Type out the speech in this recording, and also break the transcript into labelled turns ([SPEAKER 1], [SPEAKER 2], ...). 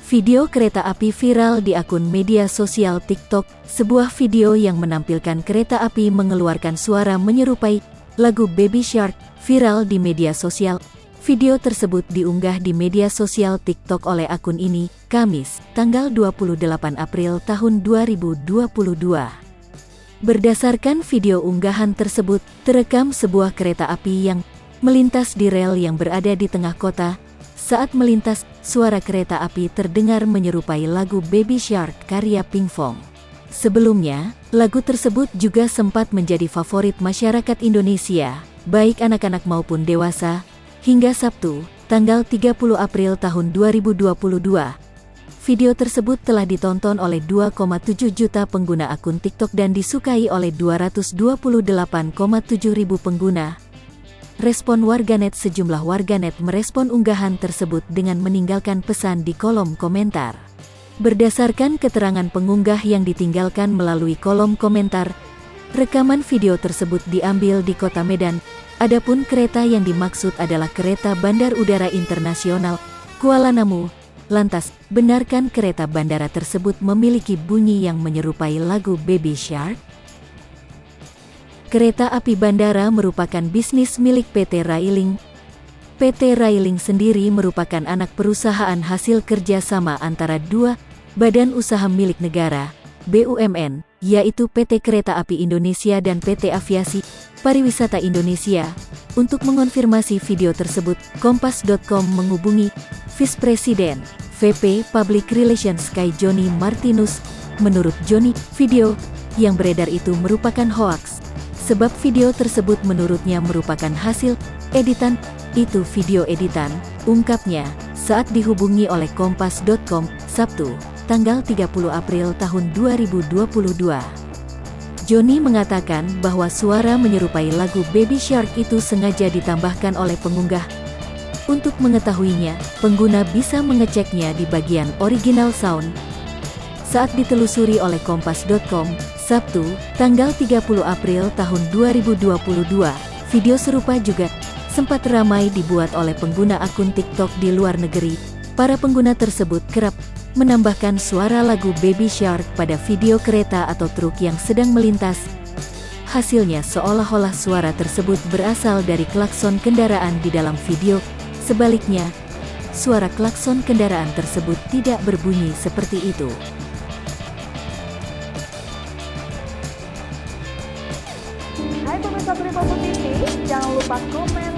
[SPEAKER 1] Video kereta api viral di akun media sosial TikTok. Sebuah video yang menampilkan kereta api mengeluarkan suara menyerupai lagu Baby Shark viral di media sosial. Video tersebut diunggah di media sosial TikTok oleh akun ini, Kamis, tanggal 28 April tahun 2022. Berdasarkan video unggahan tersebut, terekam sebuah kereta api yang melintas di rel yang berada di tengah kota. Saat melintas, suara kereta api terdengar menyerupai lagu Baby Shark karya Pinkfong. Sebelumnya, lagu tersebut juga sempat menjadi favorit masyarakat Indonesia, baik anak-anak maupun dewasa, hingga Sabtu, tanggal 30 April tahun 2022. Video tersebut telah ditonton oleh 2,7 juta pengguna akun TikTok dan disukai oleh 228,7 ribu pengguna. Respon warganet. Sejumlah warganet merespon unggahan tersebut dengan meninggalkan pesan di kolom komentar. Berdasarkan keterangan pengunggah yang ditinggalkan melalui kolom komentar, rekaman video tersebut diambil di kota Medan. Adapun kereta yang dimaksud adalah kereta Bandar Udara Internasional Kuala Namu. Lantas, benarkah kereta bandara tersebut memiliki bunyi yang menyerupai lagu Baby Shark? Kereta api bandara merupakan bisnis milik PT Railing. PT Railing sendiri merupakan anak perusahaan hasil kerjasama antara dua badan usaha milik negara, BUMN, yaitu PT Kereta Api Indonesia dan PT Aviasi Pariwisata Indonesia. Untuk mengonfirmasi video tersebut, Kompas.com menghubungi Vice President VP Public Relations Sky Joni Martinus. Menurut Joni, video yang beredar itu merupakan hoaks. Sebab video tersebut menurutnya merupakan hasil editan. Itu video editan, ungkapnya, saat dihubungi oleh Kompas.com, Sabtu, tanggal 30 April tahun 2022. Joni mengatakan bahwa suara menyerupai lagu Baby Shark itu sengaja ditambahkan oleh pengunggah. Untuk mengetahuinya, pengguna bisa mengeceknya di bagian original sound. Saat ditelusuri oleh Kompas.com, Sabtu, tanggal 30 April tahun 2022, video serupa juga sempat ramai dibuat oleh pengguna akun TikTok di luar negeri. Para pengguna tersebut kerap menambahkan suara lagu Baby Shark pada video kereta atau truk yang sedang melintas. Hasilnya seolah-olah suara tersebut berasal dari klakson kendaraan di dalam video. Sebaliknya, suara klakson kendaraan tersebut tidak berbunyi seperti itu.
[SPEAKER 2] Hai pemirsa Tripod TV, jangan lupa komen,